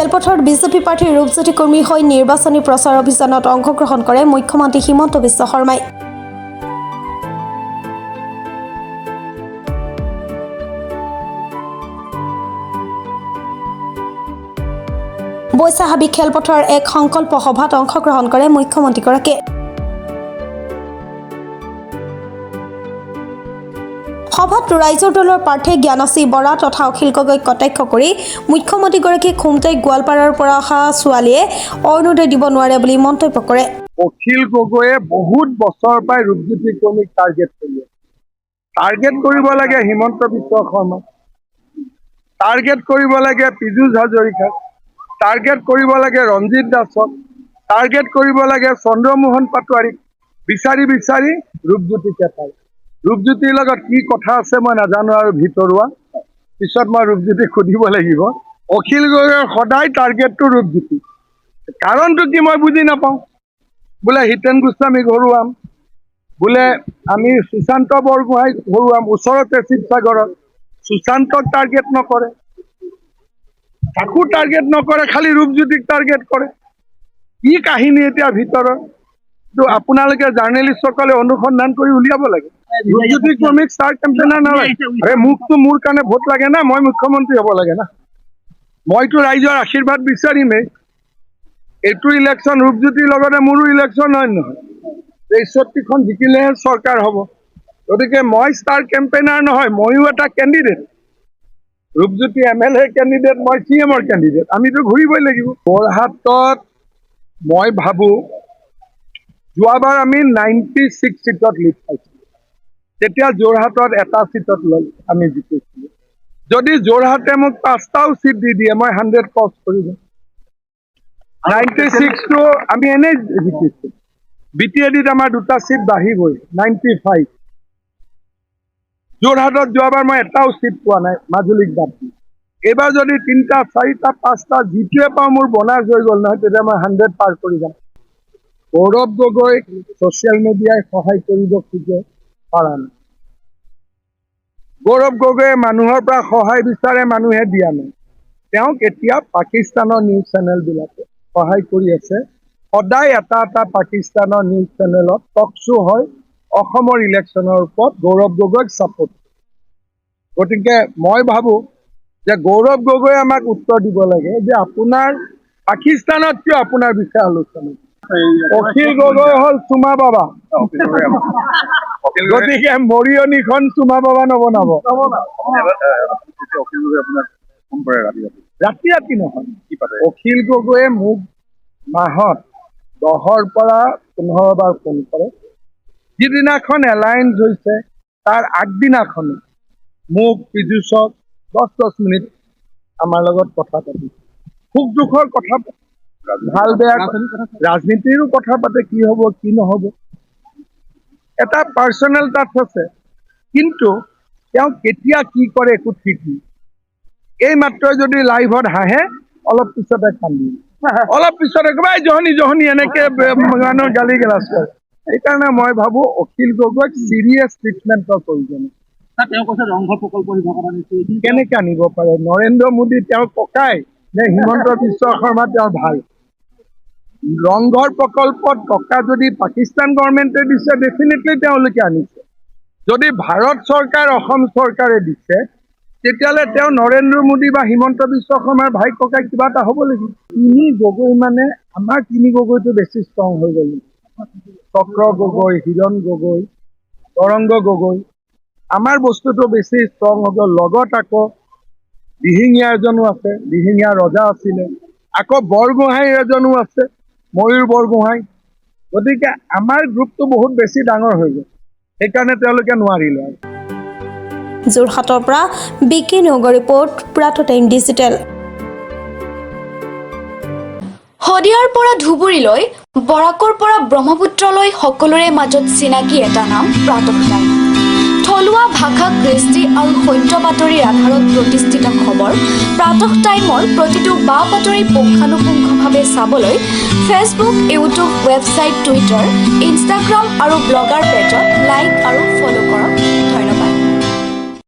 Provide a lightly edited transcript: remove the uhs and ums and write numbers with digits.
খেলপথাৰত বিজেপি প্ৰাৰ্থী ৰূপজ্যোতি কুৰ্মীৰ হৈ নিৰ্বাচনী প্ৰচাৰ অভিযানত অংশগ্ৰহণ কৰে মুখ্যমন্ত্ৰী হিমন্ত বিশ্ব শৰ্মাই। বৈশাহাবী খেলপথাৰৰ এক সংকল্প সভাত অংশগ্ৰহণ কৰে মুখ্যমন্ত্ৰীগৰাকীয়ে। সভাত ৰাইজৰ দলৰ প্ৰাৰ্থী জ্ঞানশ্ৰী বৰা তথা অখিল গগৈক কটাক্ষ কৰি মুখ্যমন্ত্ৰীগৰাকীয়ে খুমটাই গোৱালপাৰাৰ পৰা অহা ছোৱালীয়ে অৰুণোদয় দিব নোৱাৰে বুলি মন্তব্য কৰে। অখিল গগৈয়ে বহুত বছৰৰ পৰাই ৰূপজ্যোতি কুৰ্মীক টাৰ্গেট কৰি আছে। টাৰ্গেট কৰিব লাগে হিমন্ত বিশ্ব শৰ্মাক, টাৰ্গেট কৰিব লাগে পীযুষ হাজৰিকাক, টাৰ্গেট কৰিব লাগে ৰঞ্জিত দাসক, টাৰ্গেট কৰিব লাগে চন্দ্ৰমোহন পাটোৱাৰীক, বিচাৰি বিচাৰি ৰূপজ্যোতিকে পায়। ৰূপজ্যোতিৰ লগত কি কথা আছে মই নাজানো আৰু ভিতৰুৱা, পিছত মই ৰূপজ্যোতিক সুধিব লাগিব। অখিল গগৈৰ সদায় টাৰ্গেটটো ৰূপজ্যোতি, কাৰণটো কি মই বুজি নাপাওঁ। বোলে হিতেন গোস্বামীক হৰুৱাম, বোলে আমি সুশান্ত বৰগোহাঁইক হৰুৱাম, ওচৰতে শিৱসাগৰত সুশান্তক টাৰ্গেট নকৰে, তাকো টাৰ্গেট নকৰে, খালি ৰূপজ্যোতিক টাৰ্গেট কৰে। কি কাহিনী এতিয়া ভিতৰত তো আপোনালোকে জাৰ্নেলিষ্টসকলে অনুসন্ধান কৰি উলিয়াব লাগে। ৰূপজ্যোতি কুৰ্মীক ষ্টাৰ কেম্পেইনাৰ নালাগে। মোকতো মোৰ কাৰণে ভোট লাগে না, মই মুখ্যমন্ত্ৰী হ'ব লাগে না, মইতো ৰাইজৰ আশীৰ্বাদ বিচাৰিমেই। এইটো ইলেকশ্যন ৰূপজ্যোতিৰ লগতে মোৰো ইলেকশ্যন হয় নহয়, ৬৩খন জিকিলেহে চৰকাৰ হ'ব। গতিকে মই ষ্টাৰ কেম্পেইনাৰ নহয়, ময়ো এটা কেণ্ডিডেট। ৰূপজ্যোতি MLA কেণ্ডিডেট, মই CM-ৰ কেণ্ডিডেট, আমিতো ঘূৰিবই লাগিব। যোৰহাটত মই ভাবোঁ যোৱাবাৰ আমি 96 চিটত লিড পাইছিলোঁ, তেতিয়া যোৰহাটত এটা চিটত আমি জিকিছিলোঁ। যদি যোৰহাটে মোক 5টাও চিট দি দিয়ে মই 100 ক্ৰছ কৰি দিম। 96টো আমি এনেই জিকিছোঁ, BTADত আমাৰ 2টা চিট বাঢ়িবই, 95। যোৰহাটত যোৱাবাৰ মই এটাও চিট পোৱা নাই, মাজুলীক বাদ দি। এইবাৰ যদি 3টা 4টা 5টা যিটোৱে পাওঁ মোৰ বনাছ হৈ গ'ল নহয়, তেতিয়া মই 100 পাৰ কৰি যাম। গৌৰৱ গগৈক ছ'চিয়েল মিডিয়াই সহায় কৰিব খোজে, পাৰা নাই। গৌৰৱ গগৈয়ে মানুহৰ পৰা সহায় বিচাৰে, মানুহে দিয়া নাই। তেওঁক এতিয়া পাকিস্তানৰ নিউজ চেনেলবিলাকে সহায় কৰি আছে। সদায় এটা এটা পাকিস্তানৰ নিউজ চেনেলত টক শ্ব' হয় অসমৰ ইলেকশ্যনৰ ওপৰত, গৌৰৱ গগৈক ছাপোৰ্ট। গতিকে মই ভাবোঁ যে গৌৰৱ গগৈয়ে আমাক উত্তৰ দিব লাগে যে আপোনাৰ পাকিস্তানত কিয় আপোনাৰ বিষয়ে আলোচনা। অখিল গগৈ হ'ল চুমা বাবা, গতিকে মৰিয়নিখন চুমা বাবা নবনাব। ৰাতি ৰাতি নহয়, অখিল গগৈয়ে মোক মাহত 10ৰ পৰা 15 বাৰ ফোন কৰে। যিদিনাখন এলায়েন্স হৈছে তাৰ আগদিনাখনে মোক পীযুষক 10 মিনিট আমাৰ লগত কথা পাতি সুখ দুখৰ কথা পাতে, ভাল বেয়া ৰাজনীতিৰো কথা পাতে, কি হ'ব কি নহ'ব। এটা পাৰ্চনেল টাচ আছে, কিন্তু তেওঁ কেতিয়া কি কৰে একো ঠিক নাই। এই মাত্ৰই যদি লাইভত হাঁহে, অলপ পিছতে কান্দি, অলপ পিছতে একেবাৰে জহনি এনেকে মানুহৰ গালি গালাজ কৰে। সেইকাৰণে মই ভাবোঁ অখিল গগৈক চিৰিয়াছ ট্ৰিটমেণ্টৰ প্ৰয়োজন। কেনেকে আনিব পাৰে? নৰেন্দ্ৰ মোদী তেওঁৰ ককাই নে হিমন্ত বিশ্ব শৰ্মা তেওঁৰ ভাই? ৰংঘৰ প্ৰকল্পত টকা যদি পাকিস্তান গভৰ্ণমেণ্টে দিছে, ডেফিনেটলি তেওঁলোকে আনিছে। যদি ভাৰত চৰকাৰ অসম চৰকাৰে দিছে, তেতিয়াহ'লে তেওঁ নৰেন্দ্ৰ মোদী বা হিমন্ত বিশ্ব শৰ্মাৰ ভাই ককাই কিবা এটা হ'ব লাগিব। তিনি গগৈ মানে আমাৰ তিনি গগৈটো বেছি ষ্ট্ৰং হৈ গ'ল। চক্ৰ গগৈ, হিৰণ গগৈ, তৰংগ গগৈ, আমাৰ বস্তুটো বেছি ষ্ট্ৰং হ'ব। লগত আকৌ দিহিঙীয়া এজনো আছে, দিহিঙীয়া ৰজা আছিলে, আকৌ বৰগোহাঁই এজনো আছে, ময়ূৰ বৰগোহাঁই। গতিকে আমাৰ গ্ৰুপটো বহুত বেছি ডাঙৰ হৈ গ'ল, সেইকাৰণে তেওঁলোকে নোৱাৰিলে। যোৰহাটৰ পৰা বিকি নগৰ ৰিপৰ্ট, প্ৰাতঃ টাইম ডিজিটেল। শদিয়াৰ পৰা ধুবুৰীলৈ, বৰাকৰ পৰা ব্ৰহ্মপুত্ৰলৈ সকলোৰে মাজত চিনাকি এটা নাম প্ৰাতঃ টাইম। থলুৱা ভাষা, কৃষ্টি আৰু সত্য বাতৰিৰ আধাৰত প্ৰতিষ্ঠিত খবৰ প্ৰাতঃ টাইমৰ প্ৰতিটো বা বাতৰি পুংখানুপুংখভাৱে চাবলৈ Facebook, YouTube, website, Twitter, Instagram আৰু ব্লগাৰ